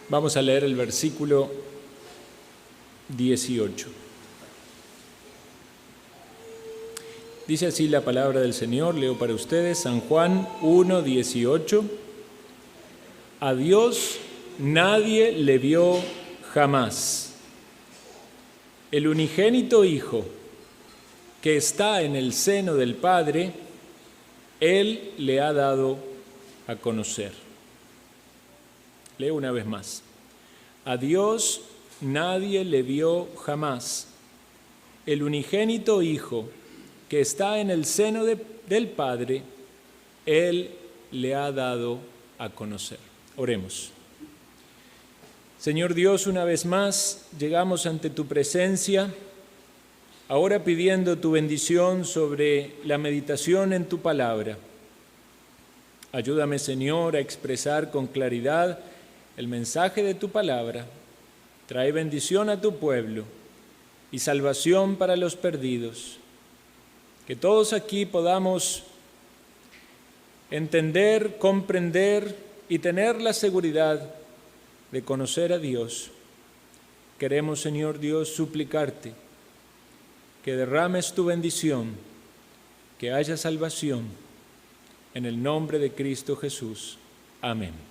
Vamos a leer el versículo 18. Dice así la palabra del Señor, leo para ustedes, San Juan 1:18. A Dios nadie le vio jamás. El unigénito Hijo, que está en el seno del Padre, Él le ha dado a conocer. Leo una vez más. A Dios nadie le vio jamás. El unigénito Hijo, que está en el seno del Padre, Él le ha dado a conocer. Oremos. Señor Dios, una vez más llegamos ante tu presencia, ahora pidiendo tu bendición sobre la meditación en tu palabra. Ayúdame, Señor, a expresar con claridad el mensaje de tu palabra. Trae bendición a tu pueblo y salvación para los perdidos. Que todos aquí podamos entender, comprender y tener la seguridad de conocer a Dios. Queremos, Señor Dios, suplicarte que derrames tu bendición, que haya salvación, en el nombre de Cristo Jesús. Amén.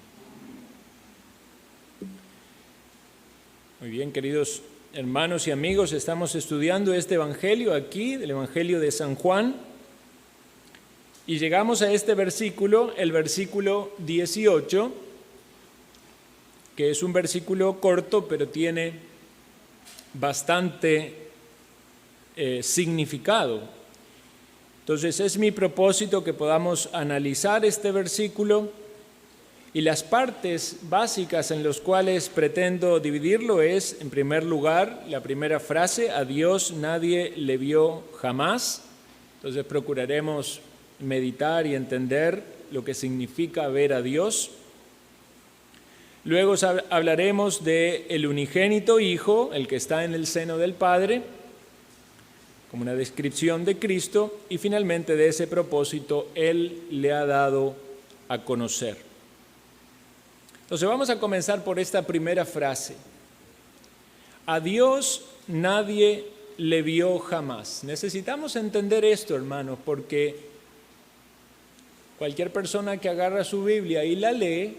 Muy bien, queridos hermanos y amigos, estamos estudiando este evangelio aquí, del evangelio de San Juan, y llegamos a este versículo, el versículo 18, que es un versículo corto, pero tiene bastante significado. Entonces, es mi propósito que podamos analizar este versículo, y las partes básicas en las cuales pretendo dividirlo es, en primer lugar, la primera frase, a Dios nadie le vio jamás. Entonces procuraremos meditar y entender lo que significa ver a Dios. Luego hablaremos del unigénito Hijo, el que está en el seno del Padre, como una descripción de Cristo, y finalmente de ese propósito Él le ha dado a conocer. Entonces vamos a comenzar por esta primera frase. A Dios nadie le vio jamás. Necesitamos entender esto, hermanos, porque cualquier persona que agarra su Biblia y la lee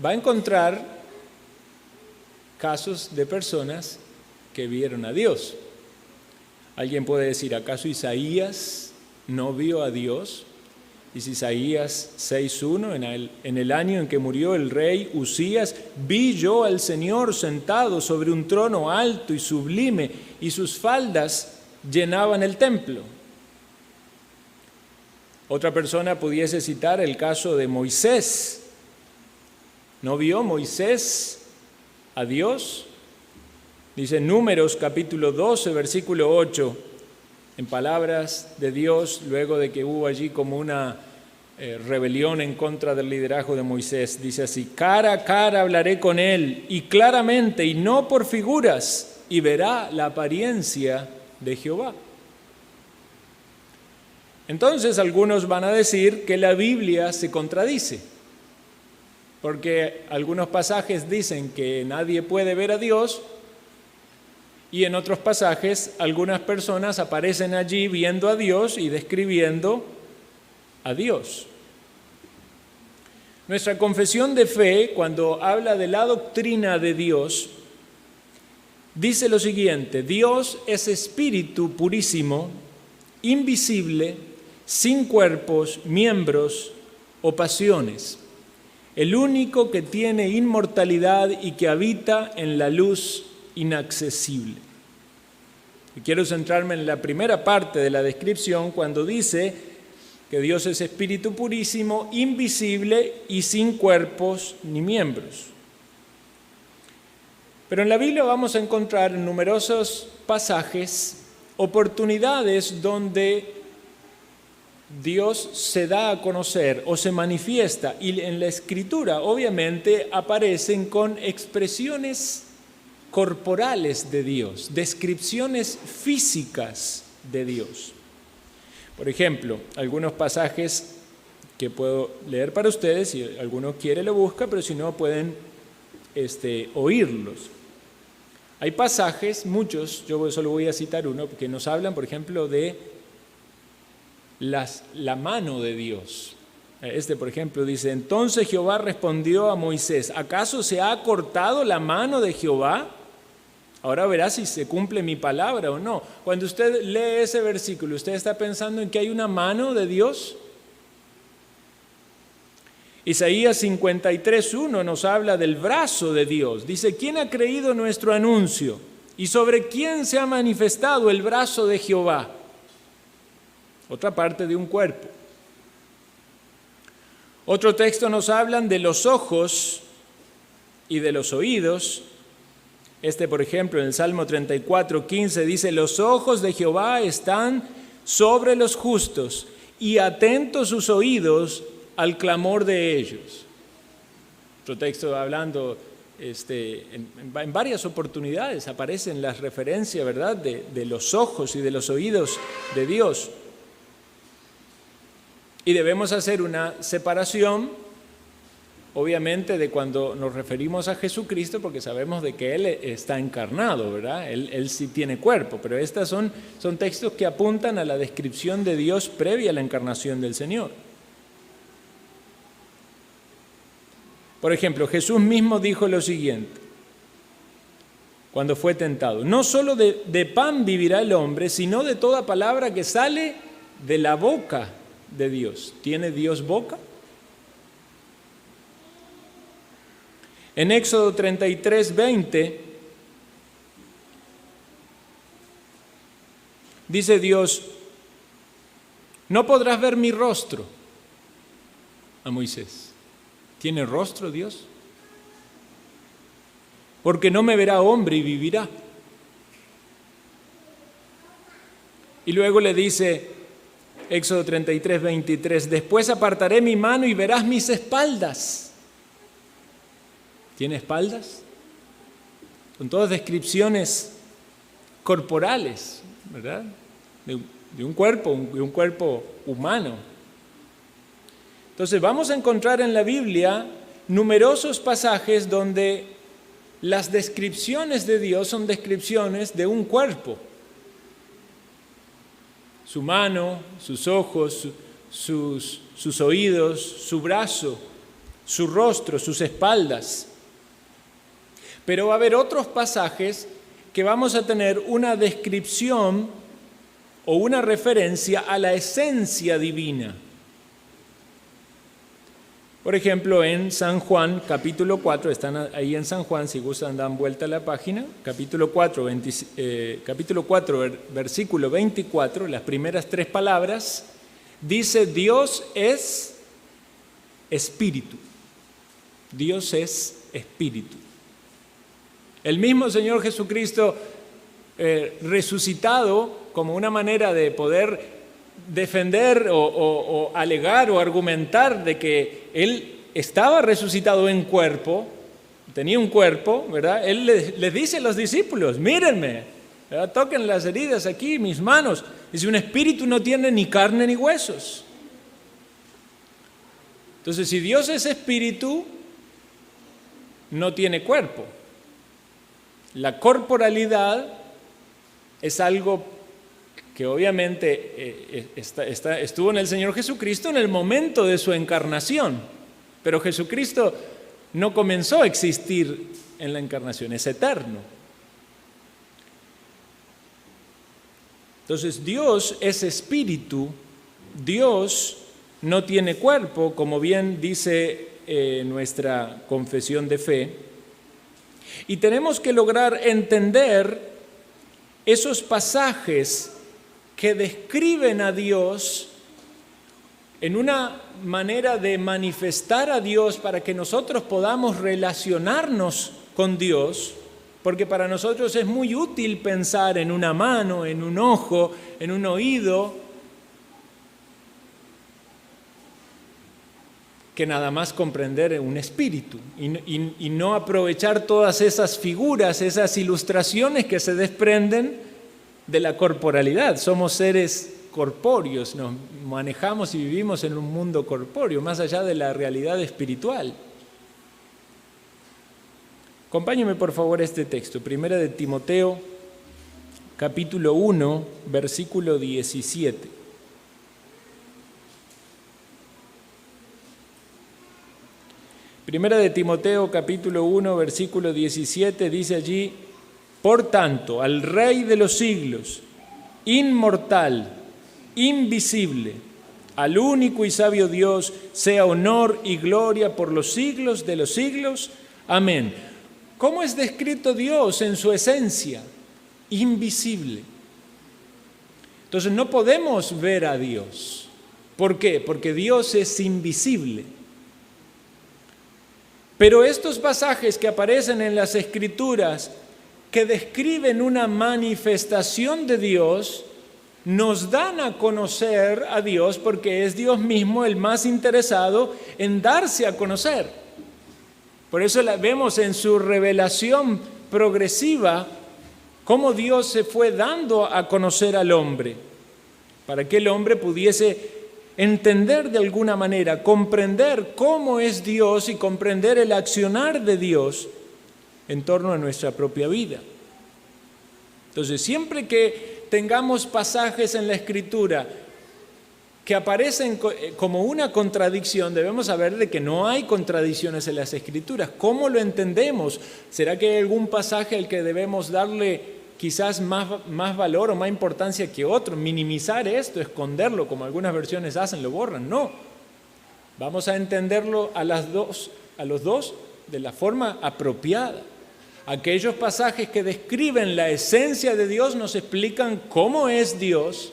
va a encontrar casos de personas que vieron a Dios. Alguien puede decir, ¿acaso Isaías no vio a Dios? Dice Isaías 6:1, en el año en que murió el rey Usías, vi yo al Señor sentado sobre un trono alto y sublime, y sus faldas llenaban el templo. Otra persona pudiese citar el caso de Moisés. ¿No vio Moisés a Dios? Dice Números capítulo 12, versículo 8, en palabras de Dios, luego de que hubo allí como una rebelión en contra del liderazgo de Moisés, dice así, cara a cara hablaré con él, y claramente, y no por figuras, y verá la apariencia de Jehová. Entonces algunos van a decir que la Biblia se contradice, porque algunos pasajes dicen que nadie puede ver a Dios, y en otros pasajes algunas personas aparecen allí viendo a Dios y describiendo a Dios. Nuestra confesión de fe, cuando habla de la doctrina de Dios, dice lo siguiente: Dios es espíritu purísimo, invisible, sin cuerpos, miembros o pasiones, el único que tiene inmortalidad y que habita en la luz inaccesible. Y quiero centrarme en la primera parte de la descripción cuando dice que Dios es espíritu purísimo, invisible y sin cuerpos ni miembros. Pero en la Biblia vamos a encontrar en numerosos pasajes oportunidades donde Dios se da a conocer o se manifiesta, y en la Escritura obviamente aparecen con expresiones corporales de Dios, descripciones físicas de Dios. Por ejemplo, algunos pasajes que puedo leer para ustedes, si alguno quiere lo busca, pero si no pueden oírlos. Hay pasajes, muchos, yo solo voy a citar uno, que nos hablan, por ejemplo, de la mano de Dios. Por ejemplo, dice: entonces Jehová respondió a Moisés: ¿acaso se ha cortado la mano de Jehová? Ahora verá si se cumple mi palabra o no. Cuando usted lee ese versículo, ¿usted está pensando en que hay una mano de Dios? Isaías 53:1 nos habla del brazo de Dios. Dice: ¿quién ha creído nuestro anuncio? ¿Y sobre quién se ha manifestado el brazo de Jehová? Otra parte de un cuerpo. Otro texto nos hablan de los ojos y de los oídos. Por ejemplo, en el Salmo 34:15 dice: los ojos de Jehová están sobre los justos y atentos sus oídos al clamor de ellos. Otro texto hablando, en varias oportunidades aparecen las referencias, ¿verdad?, de los ojos y de los oídos de Dios. Y debemos hacer una separación, obviamente, de cuando nos referimos a Jesucristo, porque sabemos de que Él está encarnado, ¿verdad? Él sí tiene cuerpo, pero estos son textos que apuntan a la descripción de Dios previa a la encarnación del Señor. Por ejemplo, Jesús mismo dijo lo siguiente cuando fue tentado: no solo de pan vivirá el hombre, sino de toda palabra que sale de la boca de Dios. ¿Tiene Dios boca? En Éxodo 33:20 dice Dios: no podrás ver mi rostro, a Moisés. ¿Tiene rostro Dios? Porque no me verá hombre y vivirá. Y luego le dice, Éxodo 33:23, después apartaré mi mano y verás mis espaldas. ¿Tiene espaldas? Son todas descripciones corporales, ¿verdad? De un cuerpo humano. Entonces vamos a encontrar en la Biblia numerosos pasajes donde las descripciones de Dios son descripciones de un cuerpo. Su mano, sus ojos, sus oídos, su brazo, su rostro, sus espaldas. Pero va a haber otros pasajes que vamos a tener una descripción o una referencia a la esencia divina. Por ejemplo, en San Juan, capítulo 4, están ahí en San Juan, si gustan dan vuelta a la página, capítulo 4, versículo 24, las primeras 3 palabras, dice: Dios es espíritu. Dios es espíritu. El mismo Señor Jesucristo resucitado, como una manera de poder defender o alegar o argumentar de que Él estaba resucitado en cuerpo, tenía un cuerpo, ¿verdad? Él les dice a los discípulos: mírenme, ¿verdad? Toquen las heridas aquí, mis manos. Dice: un espíritu no tiene ni carne ni huesos. Entonces, si Dios es espíritu, no tiene cuerpo. La corporalidad es algo que obviamente estuvo en el Señor Jesucristo en el momento de su encarnación, pero Jesucristo no comenzó a existir en la encarnación, es eterno. Entonces Dios es espíritu, Dios no tiene cuerpo, como bien dice nuestra confesión de fe, y tenemos que lograr entender esos pasajes que describen a Dios en una manera de manifestar a Dios para que nosotros podamos relacionarnos con Dios, porque para nosotros es muy útil pensar en una mano, en un ojo, en un oído, que nada más comprender un espíritu y no aprovechar todas esas figuras, esas ilustraciones que se desprenden de la corporalidad. Somos seres corpóreos, nos manejamos y vivimos en un mundo corpóreo, más allá de la realidad espiritual. Acompáñeme por favor a este texto, Primera de Timoteo, capítulo 1, versículo 17. Primera de Timoteo, capítulo 1, versículo 17, dice allí: por tanto, al Rey de los siglos, inmortal, invisible, al único y sabio Dios, sea honor y gloria por los siglos de los siglos. Amén. ¿Cómo es descrito Dios en su esencia? Invisible. Entonces no podemos ver a Dios. ¿Por qué? Porque Dios es invisible. Pero estos pasajes que aparecen en las Escrituras, que describen una manifestación de Dios, nos dan a conocer a Dios porque es Dios mismo el más interesado en darse a conocer. Por eso vemos en su revelación progresiva cómo Dios se fue dando a conocer al hombre, para que el hombre pudiese entender de alguna manera, comprender cómo es Dios y comprender el accionar de Dios en torno a nuestra propia vida. Entonces, siempre que tengamos pasajes en la Escritura que aparecen como una contradicción, debemos saber de que no hay contradicciones en las Escrituras. ¿Cómo lo entendemos? ¿Será que hay algún pasaje al que debemos darle quizás más valor o más importancia que otro? Minimizar esto, esconderlo, como algunas versiones hacen, lo borran. No. Vamos a entenderlo a los dos de la forma apropiada. Aquellos pasajes que describen la esencia de Dios nos explican cómo es Dios,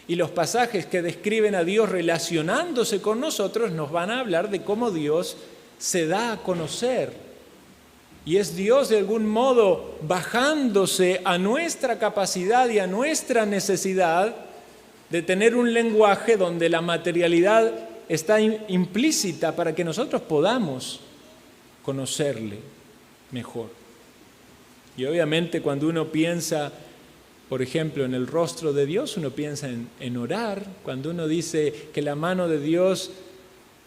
y los pasajes que describen a Dios relacionándose con nosotros nos van a hablar de cómo Dios se da a conocer. Y es Dios de algún modo bajándose a nuestra capacidad y a nuestra necesidad de tener un lenguaje donde la materialidad está implícita para que nosotros podamos conocerle mejor. Y obviamente cuando uno piensa, por ejemplo, en el rostro de Dios, uno piensa en orar. Cuando uno dice que la mano de Dios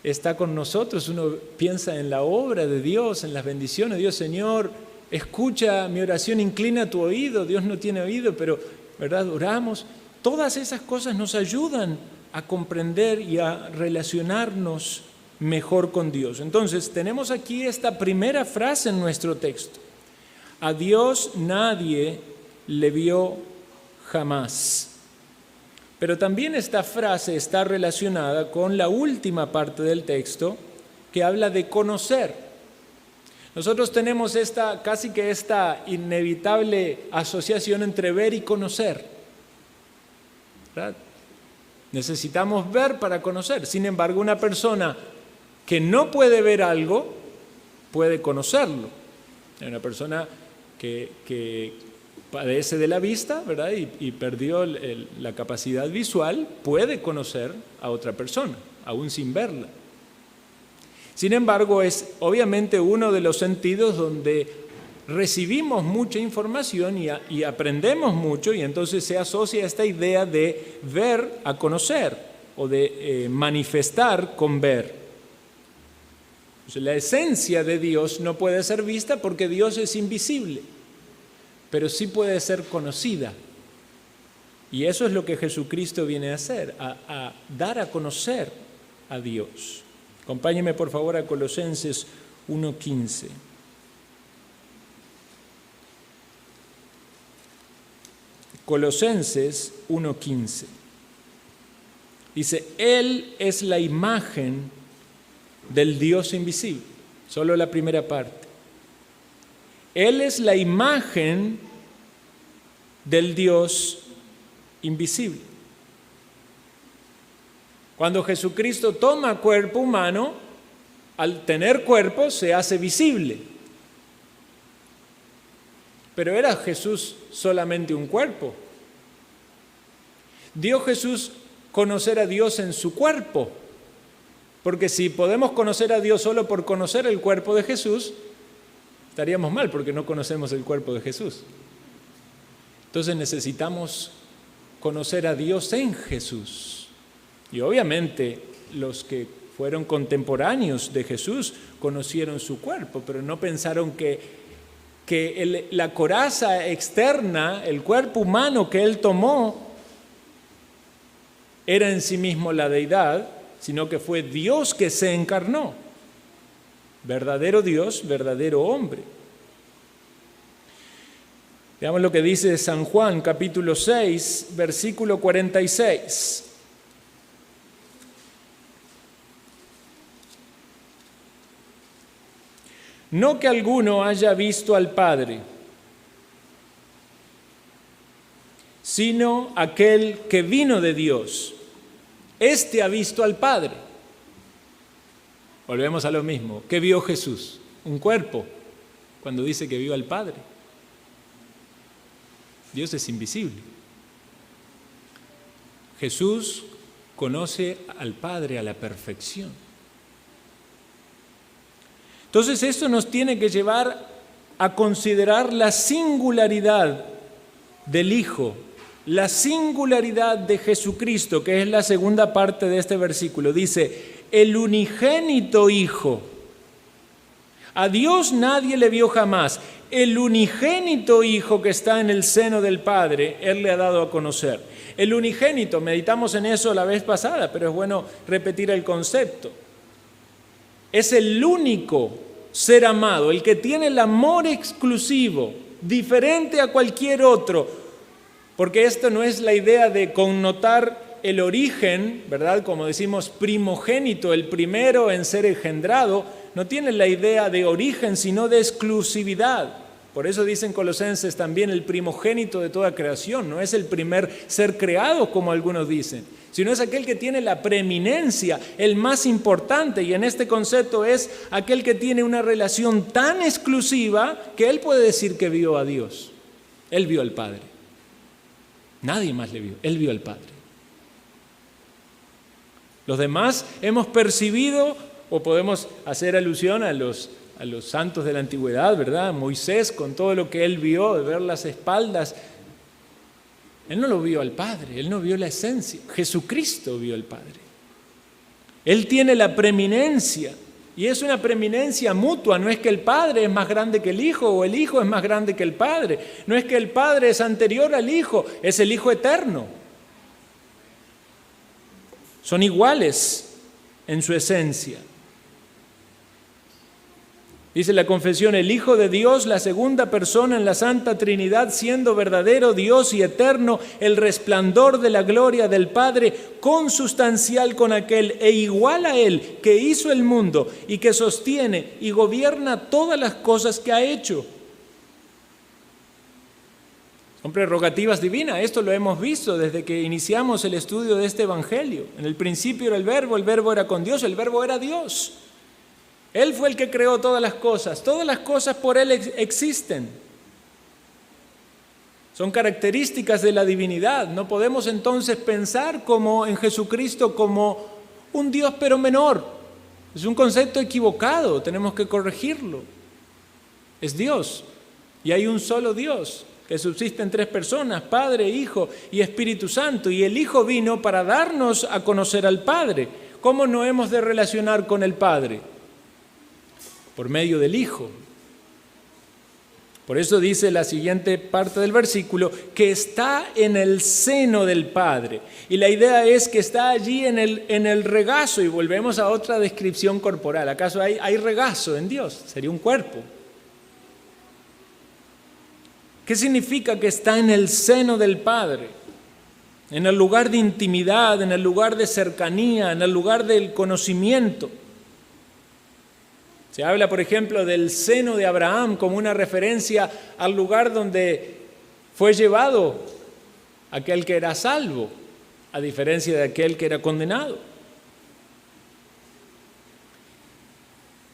está con nosotros, uno piensa en la obra de Dios, en las bendiciones de Dios. Señor, escucha mi oración, inclina tu oído. Dios no tiene oído, pero, ¿verdad? Oramos. Todas esas cosas nos ayudan a comprender y a relacionarnos mejor con Dios. Entonces, tenemos aquí esta primera frase en nuestro texto: a Dios nadie le vio jamás. Pero también esta frase está relacionada con la última parte del texto, que habla de conocer. Nosotros tenemos casi que esta inevitable asociación entre ver y conocer, ¿verdad? Necesitamos ver para conocer. Sin embargo, una persona que no puede ver algo puede conocerlo. Hay una persona que padece de la vista, ¿verdad? Y perdió la capacidad visual, puede conocer a otra persona, aún sin verla. Sin embargo, es obviamente uno de los sentidos donde recibimos mucha información y aprendemos mucho, y entonces se asocia esta idea de ver a conocer o de manifestar con ver. Entonces, la esencia de Dios no puede ser vista porque Dios es invisible, pero sí puede ser conocida. Y eso es lo que Jesucristo viene a hacer, a dar a conocer a Dios. Acompáñeme por favor a Colosenses 1:15. Colosenses 1:15. Dice: Él es la imagen del Dios invisible. Solo la primera parte. Él es la imagen del Dios invisible. Cuando Jesucristo toma cuerpo humano, al tener cuerpo se hace visible. Pero ¿era Jesús solamente un cuerpo? ¿Dio Jesús conocer a Dios en su cuerpo? Porque si podemos conocer a Dios solo por conocer el cuerpo de Jesús, estaríamos mal porque no conocemos el cuerpo de Jesús. Entonces necesitamos conocer a Dios en Jesús. Y obviamente los que fueron contemporáneos de Jesús conocieron su cuerpo, pero no pensaron que que la coraza externa, el cuerpo humano que Él tomó, era en sí mismo la deidad, sino que fue Dios que se encarnó. Verdadero Dios, verdadero hombre. Veamos lo que dice San Juan, capítulo 6, versículo 46. No que alguno haya visto al Padre, sino aquel que vino de Dios. Este ha visto al Padre. Volvemos a lo mismo. ¿Qué vio Jesús? Un cuerpo, cuando dice que vio al Padre. Dios es invisible. Jesús conoce al Padre a la perfección. Entonces esto nos tiene que llevar a considerar la singularidad del Hijo, la singularidad de Jesucristo, que es la segunda parte de este versículo. Dice, el unigénito Hijo. A Dios nadie le vio jamás. El unigénito Hijo que está en el seno del Padre, Él le ha dado a conocer. El unigénito, meditamos en eso la vez pasada, pero es bueno repetir el concepto. Es el único ser amado, el que tiene el amor exclusivo, diferente a cualquier otro, porque esto no es la idea de connotar el origen, ¿verdad? Como decimos primogénito, el primero en ser engendrado, no tiene la idea de origen, sino de exclusividad. Por eso dicen Colosenses también el primogénito de toda creación, no es el primer ser creado como algunos dicen, sino es aquel que tiene la preeminencia, el más importante, y en este concepto es aquel que tiene una relación tan exclusiva que él puede decir que vio a Dios. Él vio al Padre. Nadie más le vio, él vio al Padre. Los demás hemos percibido, o podemos hacer alusión a los santos de la antigüedad, ¿verdad? Moisés, con todo lo que él vio, de ver las espaldas, él no lo vio al Padre, él no vio la esencia. Jesucristo vio al Padre. Él tiene la preeminencia, y es una preeminencia mutua. No es que el Padre es más grande que el Hijo, o el Hijo es más grande que el Padre. No es que el Padre es anterior al Hijo, es el Hijo eterno. Son iguales en su esencia. Dice la confesión, el Hijo de Dios, la segunda persona en la Santa Trinidad, siendo verdadero Dios y eterno, el resplandor de la gloria del Padre, consustancial con aquel e igual a Él, que hizo el mundo y que sostiene y gobierna todas las cosas que ha hecho. Son prerrogativas divinas, esto lo hemos visto desde que iniciamos el estudio de este Evangelio. En el principio era el Verbo era con Dios, el Verbo era Dios. Él fue el que creó todas las cosas por Él existen. Son características de la divinidad. No podemos entonces pensar como en Jesucristo como un Dios pero menor. Es un concepto equivocado, tenemos que corregirlo. Es Dios, y hay un solo Dios que subsiste en tres personas, Padre, Hijo y Espíritu Santo, y el Hijo vino para darnos a conocer al Padre. ¿Cómo no hemos de relacionar con el Padre? Por medio del Hijo. Por eso dice la siguiente parte del versículo, que está en el seno del Padre. Y la idea es que está allí en el regazo, y volvemos a otra descripción corporal. ¿Acaso hay regazo en Dios? Sería un cuerpo. ¿Qué significa que está en el seno del Padre? En el lugar de intimidad, en el lugar de cercanía, en el lugar del conocimiento. Se habla, por ejemplo, del seno de Abraham como una referencia al lugar donde fue llevado aquel que era salvo, a diferencia de aquel que era condenado.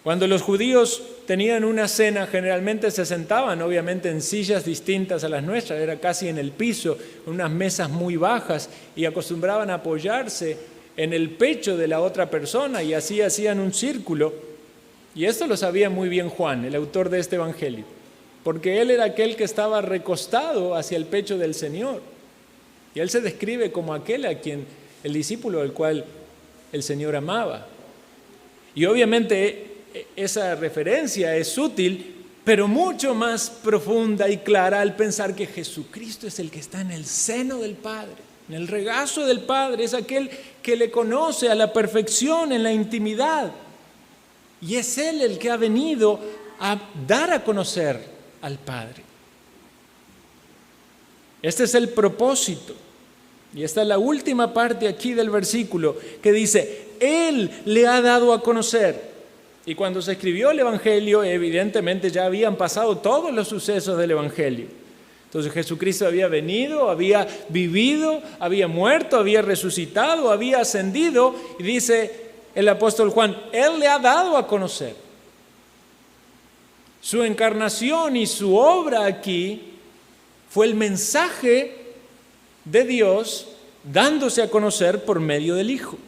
Cuando los judíos tenían una cena, generalmente se sentaban, obviamente, en sillas distintas a las nuestras, era casi en el piso, unas mesas muy bajas, y acostumbraban a apoyarse en el pecho de la otra persona, y así hacían un círculo. Y esto lo sabía muy bien Juan, el autor de este Evangelio, porque él era aquel que estaba recostado hacia el pecho del Señor. Y él se describe como aquel a quien, el discípulo al cual el Señor amaba. Y obviamente esa referencia es útil, pero mucho más profunda y clara al pensar que Jesucristo es el que está en el seno del Padre, en el regazo del Padre, es aquel que le conoce a la perfección en la intimidad. Y es Él el que ha venido a dar a conocer al Padre. Este es el propósito. Y esta es la última parte aquí del versículo que dice, Él le ha dado a conocer. Y cuando se escribió el Evangelio, evidentemente ya habían pasado todos los sucesos del Evangelio. Entonces Jesucristo había venido, había vivido, había muerto, había resucitado, había ascendido. Y dice el apóstol Juan, Él le ha dado a conocer. Su encarnación y su obra aquí fue el mensaje de Dios dándose a conocer por medio del Hijo.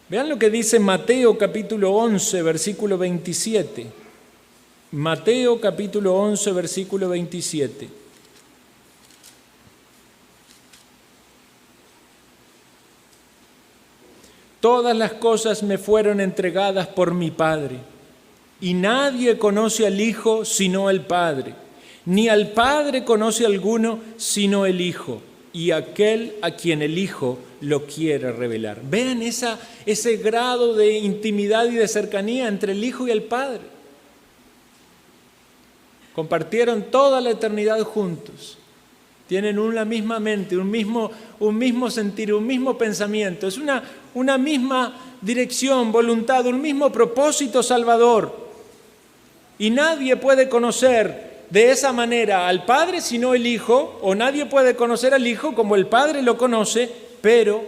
Vean lo que dice Mateo capítulo 11, versículo 27. Mateo capítulo 11, versículo 27. Todas las cosas me fueron entregadas por mi Padre, y nadie conoce al Hijo sino el Padre, ni al Padre conoce alguno sino el Hijo, y aquel a quien el Hijo lo quiere revelar. Vean ese grado de intimidad y de cercanía entre el Hijo y el Padre. Compartieron toda la eternidad juntos. Tienen una misma mente, un mismo sentir, un mismo pensamiento. Es una misma dirección, voluntad, un mismo propósito salvador. Y nadie puede conocer de esa manera al Padre sino el Hijo, o nadie puede conocer al Hijo como el Padre lo conoce, pero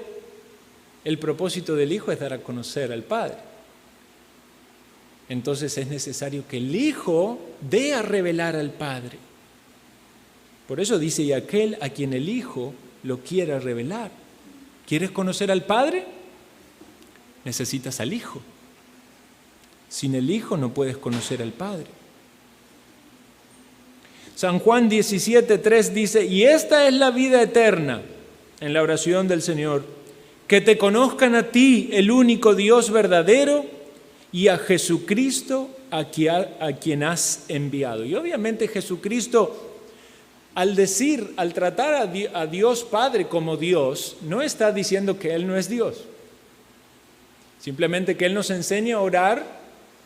el propósito del Hijo es dar a conocer al Padre. Entonces es necesario que el Hijo dé a revelar al Padre. Por eso dice, y aquel a quien el Hijo lo quiera revelar. ¿Quieres conocer al Padre? Necesitas al Hijo. Sin el Hijo no puedes conocer al Padre. San Juan 17:3 dice, y esta es la vida eterna, en la oración del Señor, que te conozcan a ti, el único Dios verdadero, y a Jesucristo a quien has enviado. Y obviamente Jesucristo, al tratar a Dios Padre como Dios, no está diciendo que Él no es Dios. Simplemente que Él nos enseña a orar,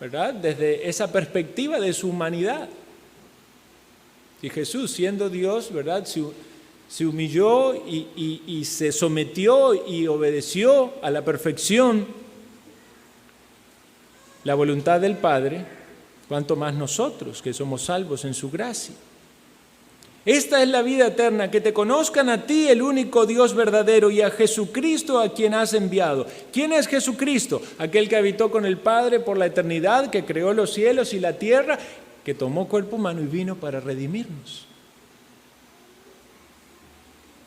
¿verdad?, desde esa perspectiva de su humanidad. Y Jesús, siendo Dios, ¿verdad?, se humilló y se sometió y obedeció a la perfección la voluntad del Padre, cuanto más nosotros, que somos salvos en su gracia. Esta es la vida eterna, que te conozcan a ti, el único Dios verdadero, y a Jesucristo a quien has enviado. ¿Quién es Jesucristo? Aquel que habitó con el Padre por la eternidad, que creó los cielos y la tierra, que tomó cuerpo humano y vino para redimirnos.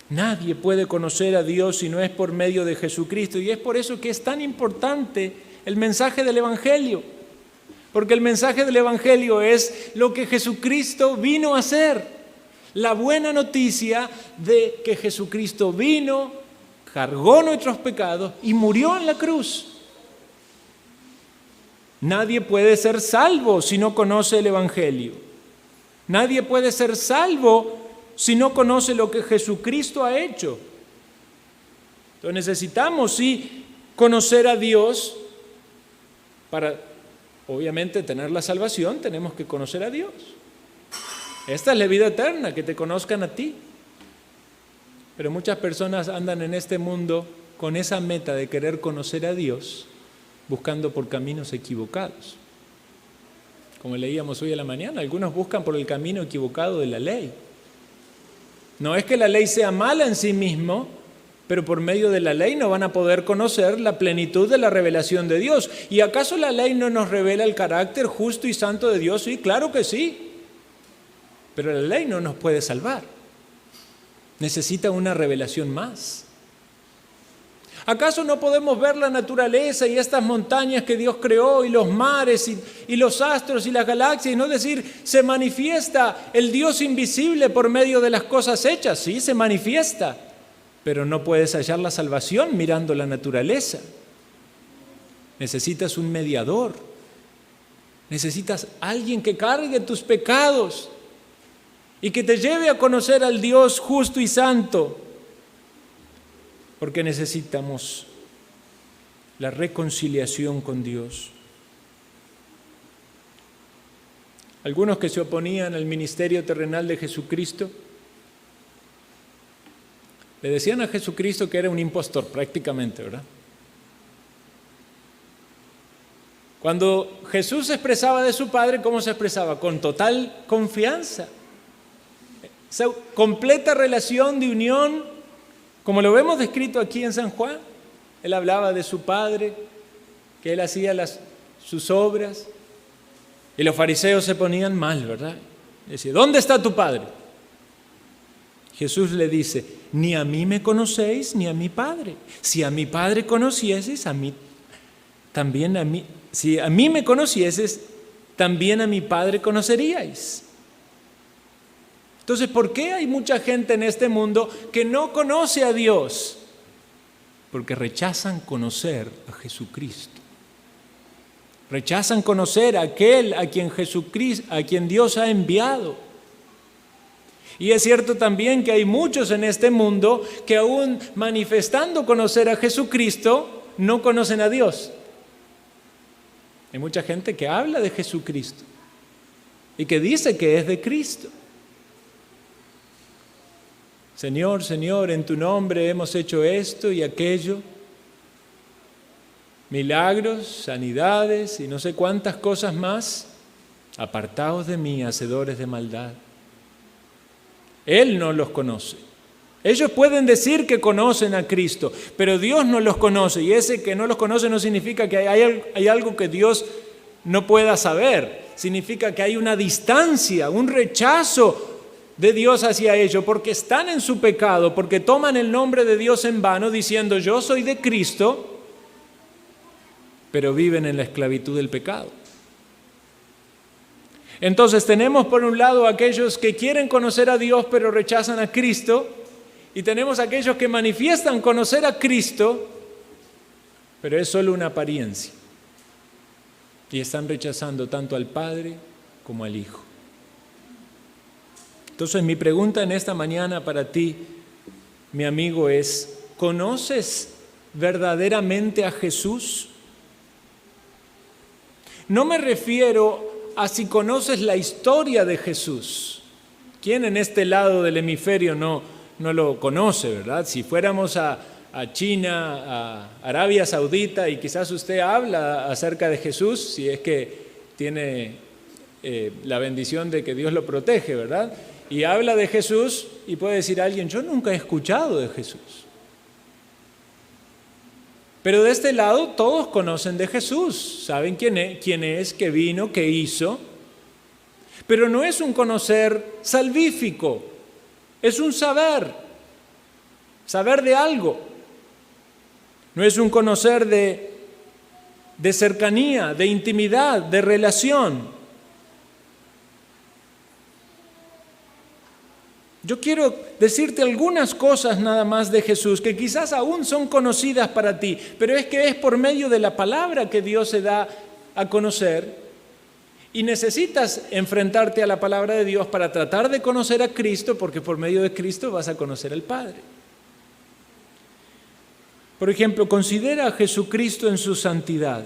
Nadie puede conocer a Dios si no es por medio de Jesucristo, y es por eso que es tan importante el mensaje del Evangelio, porque el mensaje del Evangelio es lo que Jesucristo vino a hacer, la buena noticia de que Jesucristo vino, cargó nuestros pecados y murió en la cruz. Nadie puede ser salvo si no conoce el Evangelio. Nadie puede ser salvo si no conoce lo que Jesucristo ha hecho. Entonces necesitamos sí conocer a Dios. Para, obviamente, tener la salvación, tenemos que conocer a Dios. Esta es la vida eterna, que te conozcan a ti. Pero muchas personas andan en este mundo con esa meta de querer conocer a Dios, buscando por caminos equivocados. Como leíamos hoy a la mañana, algunos buscan por el camino equivocado de la ley. No es que la ley sea mala en sí mismo, pero por medio de la ley no van a poder conocer la plenitud de la revelación de Dios. ¿Y acaso la ley no nos revela el carácter justo y santo de Dios? Sí, claro que sí. Pero la ley no nos puede salvar. Necesita una revelación más. ¿Acaso no podemos ver la naturaleza y estas montañas que Dios creó y los mares y los astros y las galaxias y no decir, se manifiesta el Dios invisible por medio de las cosas hechas? Sí, se manifiesta. Pero no puedes hallar la salvación mirando la naturaleza. Necesitas un mediador, Necesitas alguien que cargue tus pecados y que te lleve a conocer al Dios justo y santo, porque necesitamos la reconciliación con Dios. Algunos que se oponían al ministerio terrenal de Jesucristo le decían a Jesucristo que era un impostor, prácticamente, ¿verdad? Cuando Jesús se expresaba de su Padre, ¿cómo se expresaba? Con total confianza. Esa completa relación de unión, como lo vemos descrito aquí en San Juan. Él hablaba de su Padre, que Él hacía sus obras, y los fariseos se ponían mal, ¿verdad? Decía, ¿dónde está tu Padre? Jesús le dice, ni a mí me conocéis, ni a mi Padre. Si a mi Padre conocieseis, si a mí me conocieses, también a mi Padre conoceríais. Entonces, ¿por qué hay mucha gente en este mundo que no conoce a Dios? Porque rechazan conocer a Jesucristo. Rechazan conocer a aquel a quien Dios ha enviado. Y es cierto también que hay muchos en este mundo que aún manifestando conocer a Jesucristo, no conocen a Dios. Hay mucha gente que habla de Jesucristo y que dice que es de Cristo. Señor, Señor, en tu nombre hemos hecho esto y aquello, milagros, sanidades y no sé cuántas cosas más. Apartaos de mí, hacedores de maldad. Él no los conoce. Ellos pueden decir que conocen a Cristo, pero Dios no los conoce, y ese que no los conoce no significa que hay algo que Dios no pueda saber. Significa que hay una distancia, un rechazo de Dios hacia ellos, porque están en su pecado, porque toman el nombre de Dios en vano, diciendo yo soy de Cristo, pero viven en la esclavitud del pecado. Entonces tenemos por un lado aquellos que quieren conocer a Dios, pero rechazan a Cristo, y tenemos aquellos que manifiestan conocer a Cristo, pero es solo una apariencia. Y están rechazando tanto al Padre como al Hijo. Entonces mi pregunta en esta mañana para ti, mi amigo, es: ¿conoces verdaderamente a Jesús? No me refiero a si conoces la historia de Jesús. ¿Quién en este lado del hemisferio no lo conoce, verdad? Si fuéramos a China, a Arabia Saudita, y quizás usted habla acerca de Jesús, si es que tiene la bendición de que Dios lo protege, ¿verdad? Y habla de Jesús y puede decir a alguien, yo nunca he escuchado de Jesús. Pero de este lado todos conocen de Jesús, saben quién es, qué vino, qué hizo, pero no es un conocer salvífico. Es un saber de algo. No es un conocer de cercanía, de intimidad, de relación. Yo quiero decirte algunas cosas nada más de Jesús que quizás aún son conocidas para ti, pero es que es por medio de la palabra que Dios se da a conocer. Y necesitas enfrentarte a la palabra de Dios para tratar de conocer a Cristo, porque por medio de Cristo vas a conocer al Padre. Por ejemplo, considera a Jesucristo en su santidad.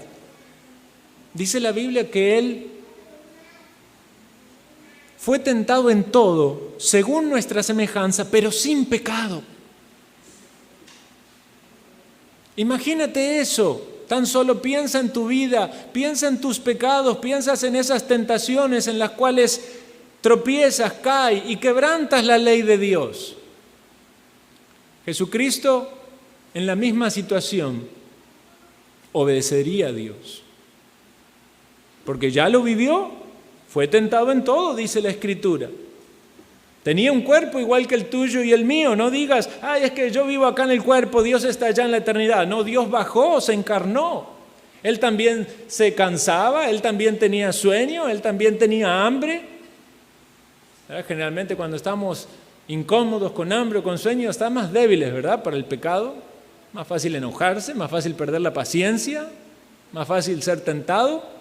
Dice la Biblia que Él fue tentado en todo, según nuestra semejanza, pero sin pecado. Imagínate eso. Tan solo piensa en tu vida, piensa en tus pecados, piensas en esas tentaciones en las cuales tropiezas, caes y quebrantas la ley de Dios. Jesucristo, en la misma situación, obedecería a Dios. Porque ya lo vivió, fue tentado en todo, dice la Escritura. Tenía un cuerpo igual que el tuyo y el mío. No digas, es que yo vivo acá en el cuerpo, Dios está allá en la eternidad. No, Dios bajó, se encarnó. Él también se cansaba, Él también tenía sueño, Él también tenía hambre. Generalmente cuando estamos incómodos, con hambre o con sueño, estamos más débiles, ¿verdad? Para el pecado. Más fácil enojarse, más fácil perder la paciencia, más fácil ser tentado.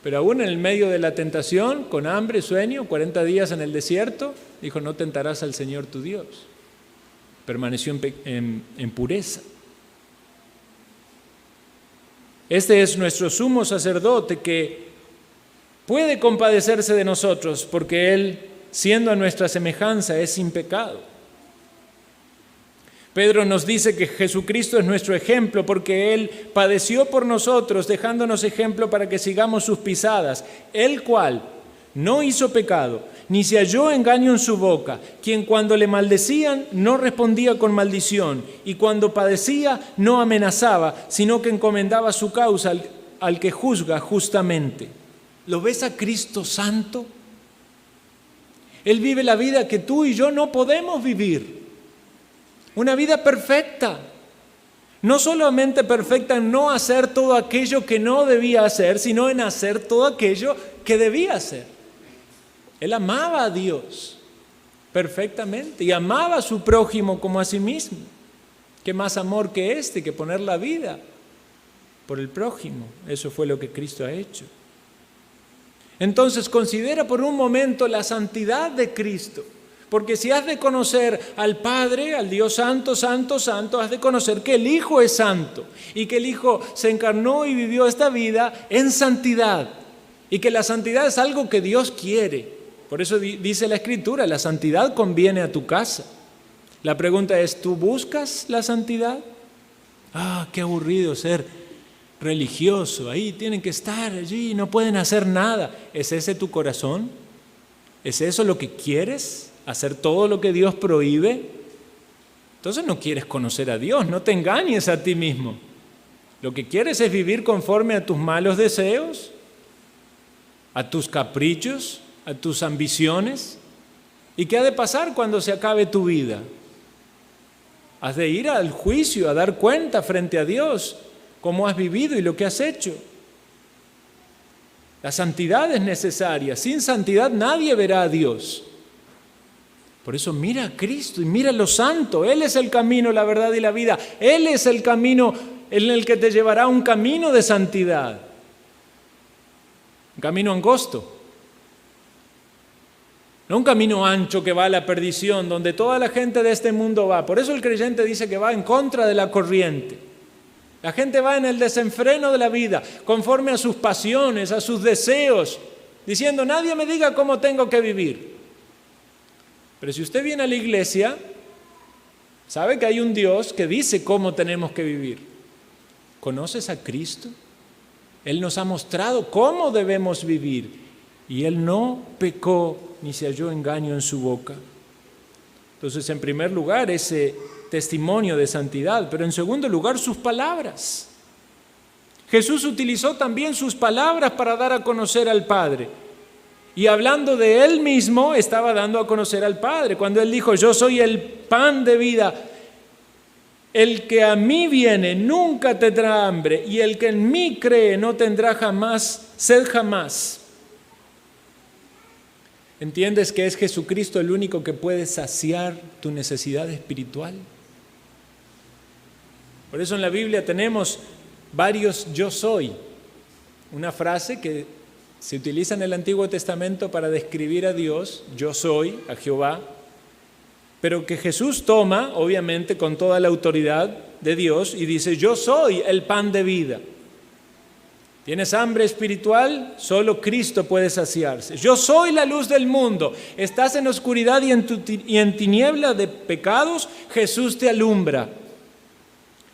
Pero aún en el medio de la tentación, con hambre, sueño, 40 días en el desierto, dijo, no tentarás al Señor tu Dios. Permaneció en pureza. Este es nuestro sumo sacerdote que puede compadecerse de nosotros porque Él, siendo a nuestra semejanza, es sin pecado. Pedro nos dice que Jesucristo es nuestro ejemplo porque Él padeció por nosotros, dejándonos ejemplo para que sigamos sus pisadas, el cual no hizo pecado, ni se halló engaño en su boca, quien cuando le maldecían no respondía con maldición, y cuando padecía no amenazaba, sino que encomendaba su causa al que juzga justamente. ¿Lo ves a Cristo santo? Él vive la vida que tú y yo no podemos vivir. Una vida perfecta, no solamente perfecta en no hacer todo aquello que no debía hacer, sino en hacer todo aquello que debía hacer. Él amaba a Dios perfectamente y amaba a su prójimo como a sí mismo. ¿Qué más amor que este, que poner la vida por el prójimo? Eso fue lo que Cristo ha hecho. Entonces considera por un momento la santidad de Cristo. Porque si has de conocer al Padre, al Dios santo, santo, santo, has de conocer que el Hijo es santo y que el Hijo se encarnó y vivió esta vida en santidad y que la santidad es algo que Dios quiere. Por eso dice la Escritura, la santidad conviene a tu casa. La pregunta es, ¿tú buscas la santidad? Qué aburrido ser religioso, ahí tienen que estar allí, no pueden hacer nada. ¿Es ese tu corazón? ¿Es eso lo que quieres? ¿Hacer todo lo que Dios prohíbe? Entonces no quieres conocer a Dios, no te engañes a ti mismo. Lo que quieres es vivir conforme a tus malos deseos, a tus caprichos, a tus ambiciones. ¿Y qué ha de pasar cuando se acabe tu vida? Has de ir al juicio, a dar cuenta frente a Dios, cómo has vivido y lo que has hecho. La santidad es necesaria. Sin santidad nadie verá a Dios. Por eso mira a Cristo y mira lo santo. Él es el camino, la verdad y la vida. Él es el camino en el que te llevará a un camino de santidad. Un camino angosto. No un camino ancho que va a la perdición, donde toda la gente de este mundo va. Por eso el creyente dice que va en contra de la corriente. La gente va en el desenfreno de la vida, conforme a sus pasiones, a sus deseos, diciendo, nadie me diga cómo tengo que vivir. Pero si usted viene a la iglesia, sabe que hay un Dios que dice cómo tenemos que vivir. ¿Conoces a Cristo? Él nos ha mostrado cómo debemos vivir y Él no pecó ni se halló engaño en su boca. Entonces, en primer lugar, ese testimonio de santidad, pero en segundo lugar, sus palabras. Jesús utilizó también sus palabras para dar a conocer al Padre. Y hablando de Él mismo, estaba dando a conocer al Padre. Cuando Él dijo, yo soy el pan de vida, el que a mí viene nunca tendrá hambre, y el que en mí cree no tendrá jamás sed jamás. ¿Entiendes que es Jesucristo el único que puede saciar tu necesidad espiritual? Por eso en la Biblia tenemos varios yo soy. Una frase que se utiliza en el Antiguo Testamento para describir a Dios, yo soy, a Jehová, pero que Jesús toma, obviamente, con toda la autoridad de Dios y dice, yo soy el pan de vida. ¿Tienes hambre espiritual? Solo Cristo puede saciarse. Yo soy la luz del mundo. Estás en oscuridad y en tiniebla de pecados, Jesús te alumbra.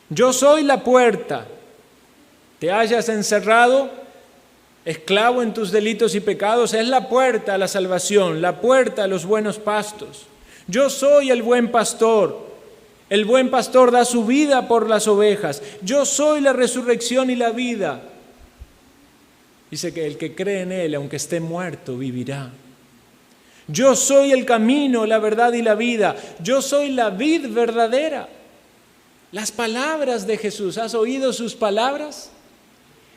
Yo soy la puerta. Te hayas encerrado, esclavo en tus delitos y pecados, es la puerta a la salvación, la puerta a los buenos pastos. Yo soy el buen pastor. El buen pastor da su vida por las ovejas. Yo soy la resurrección y la vida. Dice que el que cree en Él, aunque esté muerto, vivirá. Yo soy el camino, la verdad y la vida. Yo soy la vid verdadera. Las palabras de Jesús, ¿has oído sus palabras?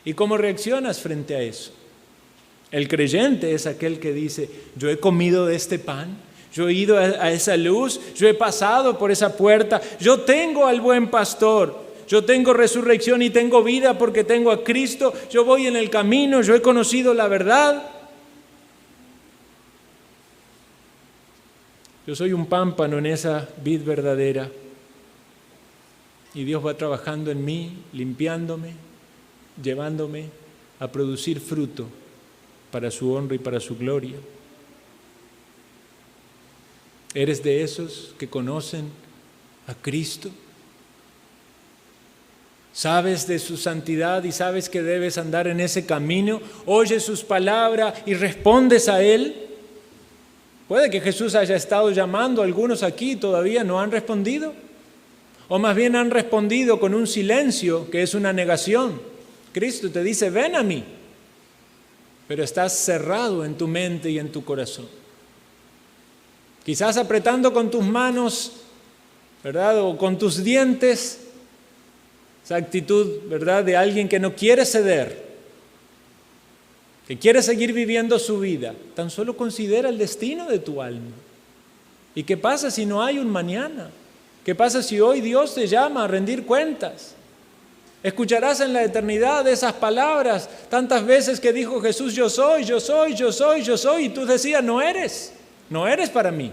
¿Y cómo reaccionas frente a eso? El creyente es aquel que dice, yo he comido de este pan, yo he ido a esa luz, yo he pasado por esa puerta, yo tengo al buen pastor, Yo tengo resurrección y tengo vida porque tengo a Cristo. Yo voy en el camino, yo he conocido la verdad. Yo soy un pámpano en esa vid verdadera. Y Dios va trabajando en mí, limpiándome, llevándome a producir fruto para su honra y para su gloria. ¿Eres de esos que conocen a Cristo? ¿Sabes de su santidad y sabes que debes andar en ese camino? ¿Oyes sus palabras y respondes a Él? Puede que Jesús haya estado llamando a algunos aquí y todavía no han respondido. O más bien han respondido con un silencio que es una negación. Cristo te dice, ven a mí. Pero estás cerrado en tu mente y en tu corazón. Quizás apretando con tus manos, ¿verdad? O con tus dientes. Esa actitud, ¿verdad?, de alguien que no quiere ceder, que quiere seguir viviendo su vida. Tan solo considera el destino de tu alma. ¿Y qué pasa si no hay un mañana? ¿Qué pasa si hoy Dios te llama a rendir cuentas? Escucharás en la eternidad esas palabras tantas veces que dijo Jesús, yo soy, yo soy, yo soy, yo soy. Y tú decías, no eres para mí.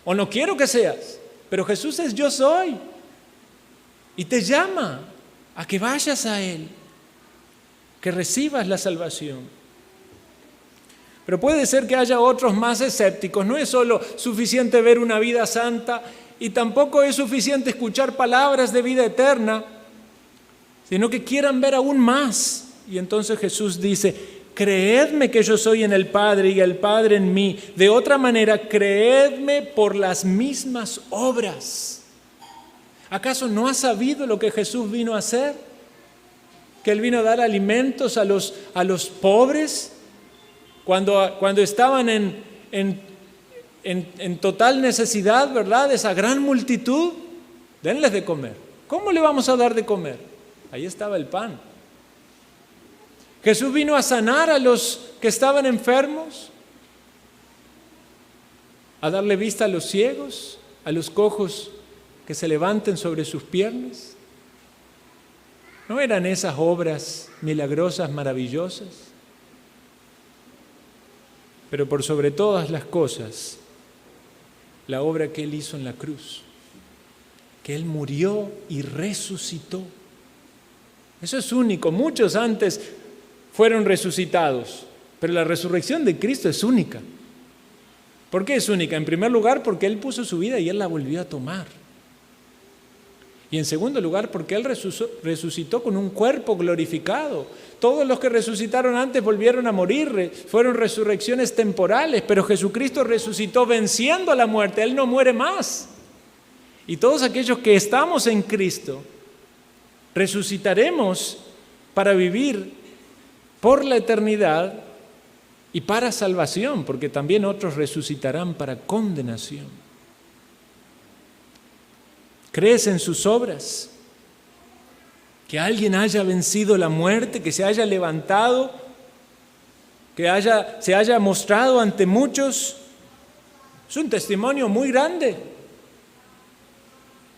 O no quiero que seas. Pero Jesús es yo soy. Y te llama a que vayas a Él, que recibas la salvación. Pero puede ser que haya otros más escépticos. No es solo suficiente ver una vida santa y tampoco es suficiente escuchar palabras de vida eterna, sino que quieran ver aún más. Y entonces Jesús dice, creedme que yo soy en el Padre y el Padre en mí. De otra manera, creedme por las mismas obras. ¿Acaso no has sabido lo que Jesús vino a hacer? Que Él vino a dar alimentos a los pobres cuando estaban en total necesidad, ¿verdad? Esa gran multitud, denles de comer. ¿Cómo le vamos a dar de comer? Ahí estaba el pan. Jesús vino a sanar a los que estaban enfermos, a darle vista a los ciegos, a los cojos que se levanten sobre sus piernas. ¿No eran esas obras milagrosas, maravillosas? Pero por sobre todas las cosas, la obra que Él hizo en la cruz, que Él murió y resucitó. Eso es único. Muchos antes fueron resucitados, pero la resurrección de Cristo es única. ¿Por qué es única? En primer lugar, porque Él puso su vida y Él la volvió a tomar. Y en segundo lugar, porque Él resucitó con un cuerpo glorificado. Todos los que resucitaron antes volvieron a morir, fueron resurrecciones temporales, pero Jesucristo resucitó venciendo a la muerte. Él no muere más. Y todos aquellos que estamos en Cristo, resucitaremos para vivir por la eternidad y para salvación, porque también otros resucitarán para condenación. ¿Crees en sus obras? Que alguien haya vencido la muerte, que se haya levantado, que se haya mostrado ante muchos. Es un testimonio muy grande.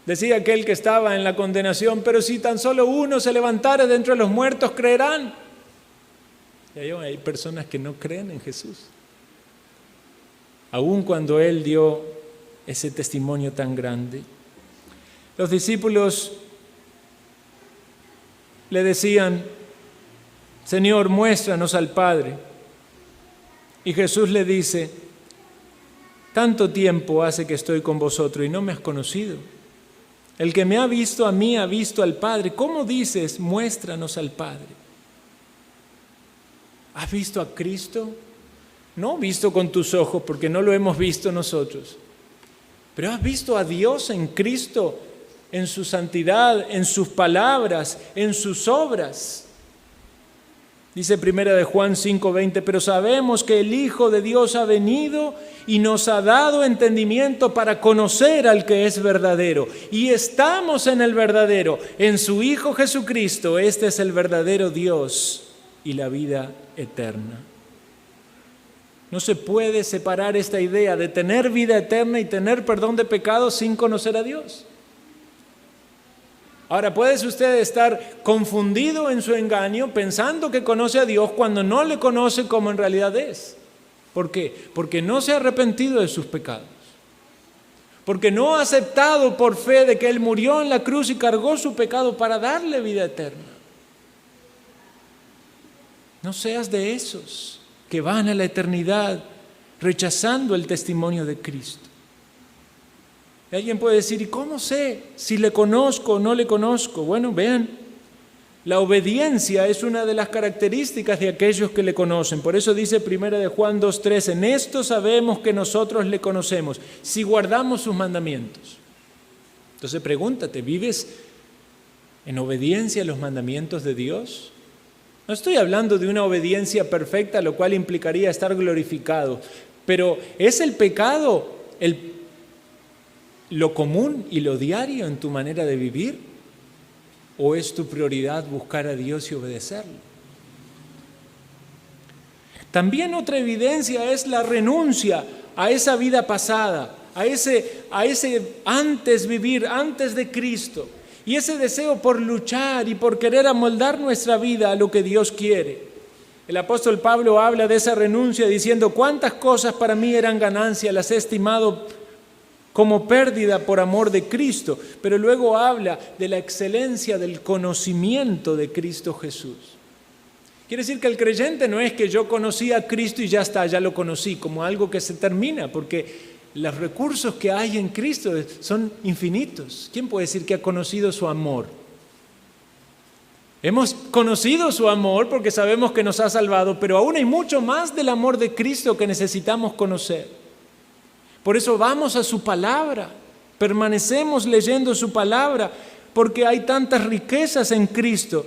Decía aquel que estaba en la condenación, pero si tan solo uno se levantara de entre los muertos, creerán. Y hay personas que no creen en Jesús. Aun cuando Él dio ese testimonio tan grande. Los discípulos le decían, Señor, muéstranos al Padre. Y Jesús le dice, tanto tiempo hace que estoy con vosotros y no me has conocido. El que me ha visto a mí ha visto al Padre. ¿Cómo dices, muéstranos al Padre? ¿Has visto a Cristo? No visto con tus ojos, porque no lo hemos visto nosotros. Pero has visto a Dios en Cristo, en su santidad, en sus palabras, en sus obras. Dice 1 Juan 5:20, pero sabemos que el Hijo de Dios ha venido y nos ha dado entendimiento para conocer al que es verdadero. Y estamos en el verdadero, en su Hijo Jesucristo. Este es el verdadero Dios y la vida eterna. No se puede separar esta idea de tener vida eterna y tener perdón de pecados sin conocer a Dios. Ahora, puede usted estar confundido en su engaño pensando que conoce a Dios cuando no le conoce como en realidad es. ¿Por qué? Porque no se ha arrepentido de sus pecados. Porque no ha aceptado por fe de que Él murió en la cruz y cargó su pecado para darle vida eterna. No seas de esos que van a la eternidad rechazando el testimonio de Cristo. Y alguien puede decir, ¿y cómo sé si le conozco o no le conozco? Bueno, vean, la obediencia es una de las características de aquellos que le conocen. Por eso dice 1 Juan 2:3, en esto sabemos que nosotros le conocemos, si guardamos sus mandamientos. Entonces pregúntate, ¿vives en obediencia a los mandamientos de Dios? No estoy hablando de una obediencia perfecta, lo cual implicaría estar glorificado, pero ¿es el pecado lo común y lo diario en tu manera de vivir? ¿O es tu prioridad buscar a Dios y obedecerlo? También otra evidencia es la renuncia a esa vida pasada, a ese antes vivir, antes de Cristo, y ese deseo por luchar y por querer amoldar nuestra vida a lo que Dios quiere. El apóstol Pablo habla de esa renuncia diciendo, cuántas cosas para mí eran ganancia, las he estimado como pérdida por amor de Cristo, pero luego habla de la excelencia del conocimiento de Cristo Jesús. Quiere decir que el creyente no es que yo conocí a Cristo y ya está, ya lo conocí, como algo que se termina, porque los recursos que hay en Cristo son infinitos. ¿Quién puede decir que ha conocido su amor? Hemos conocido su amor porque sabemos que nos ha salvado, pero aún hay mucho más del amor de Cristo que necesitamos conocer. Por eso vamos a su palabra, permanecemos leyendo su palabra, porque hay tantas riquezas en Cristo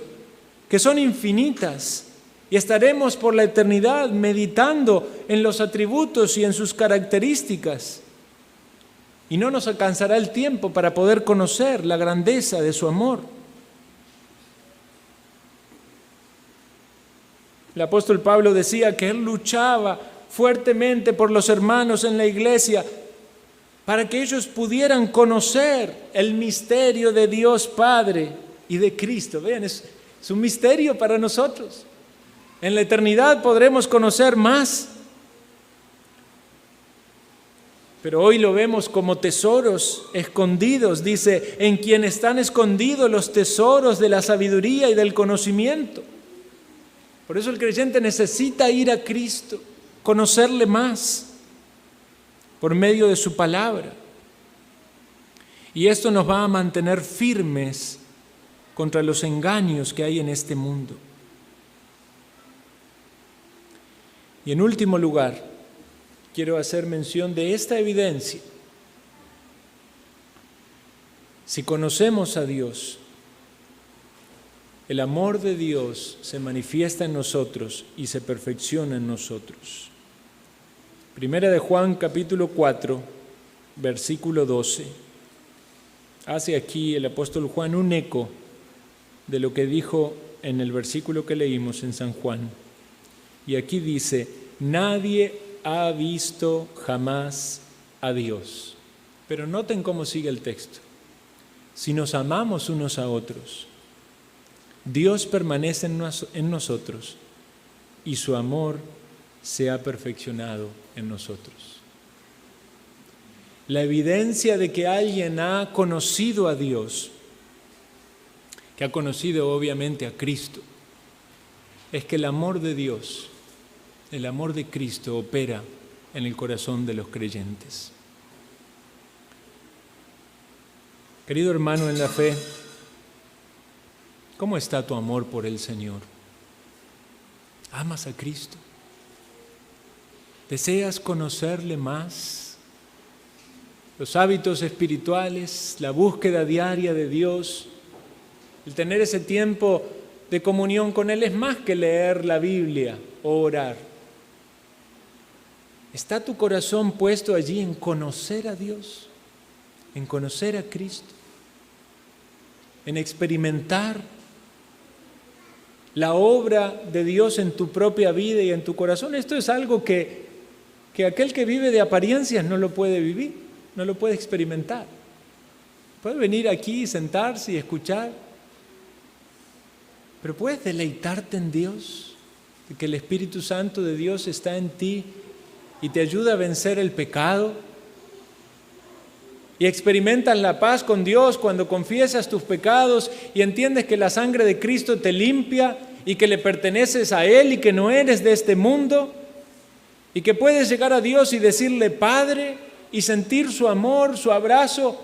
que son infinitas y estaremos por la eternidad meditando en los atributos y en sus características. Y no nos alcanzará el tiempo para poder conocer la grandeza de su amor. El apóstol Pablo decía que él luchaba fuertemente por los hermanos en la iglesia para que ellos pudieran conocer el misterio de Dios Padre y de Cristo. Vean, es un misterio para nosotros. En la eternidad podremos conocer más, pero hoy lo vemos como tesoros escondidos. Dice, en quien están escondidos los tesoros de la sabiduría y del conocimiento. Por eso el creyente necesita ir a Cristo, conocerle más por medio de su palabra. Y esto nos va a mantener firmes contra los engaños que hay en este mundo. Y en último lugar, quiero hacer mención de esta evidencia. Si conocemos a Dios, el amor de Dios se manifiesta en nosotros y se perfecciona en nosotros. Primera de Juan, capítulo 4, versículo 12. Hace aquí el apóstol Juan un eco de lo que dijo en el versículo que leímos en San Juan. Y aquí dice, nadie ha visto jamás a Dios. Pero noten cómo sigue el texto. Si nos amamos unos a otros, Dios permanece en nosotros y su amor se ha perfeccionado en nosotros. La evidencia de que alguien ha conocido a Dios, que ha conocido obviamente a Cristo, es que el amor de Dios, el amor de Cristo opera en el corazón de los creyentes. Querido hermano en la fe, ¿cómo está tu amor por el Señor? ¿Amas a Cristo? ¿Deseas conocerle más? Los hábitos espirituales, la búsqueda diaria de Dios, el tener ese tiempo de comunión con Él es más que leer la Biblia o orar. ¿Está tu corazón puesto allí en conocer a Dios, en conocer a Cristo, en experimentar la obra de Dios en tu propia vida y en tu corazón? Esto es algo que aquel que vive de apariencias no lo puede vivir, no lo puede experimentar. Puedes venir aquí, sentarse y escuchar, pero puedes deleitarte en Dios, de que el Espíritu Santo de Dios está en ti y te ayuda a vencer el pecado. Y experimentas la paz con Dios cuando confiesas tus pecados y entiendes que la sangre de Cristo te limpia y que le perteneces a Él y que no eres de este mundo y que puedes llegar a Dios y decirle Padre y sentir su amor, su abrazo,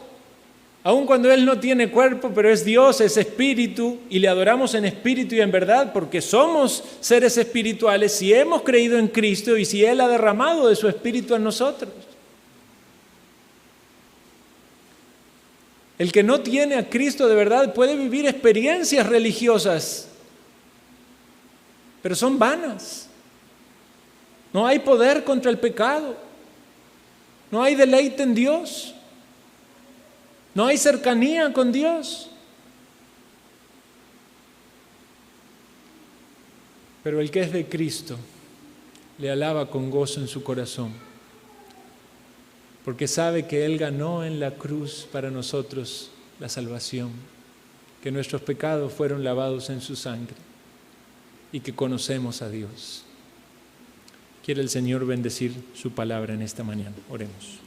aun cuando Él no tiene cuerpo, pero es Dios, es espíritu y le adoramos en espíritu y en verdad porque somos seres espirituales si hemos creído en Cristo y si Él ha derramado de su espíritu en nosotros. El que no tiene a Cristo de verdad puede vivir experiencias religiosas, pero son vanas. No hay poder contra el pecado. No hay deleite en Dios. No hay cercanía con Dios. Pero el que es de Cristo le alaba con gozo en su corazón, porque sabe que Él ganó en la cruz para nosotros la salvación, que nuestros pecados fueron lavados en su sangre y que conocemos a Dios. Quiere el Señor bendecir su palabra en esta mañana. Oremos.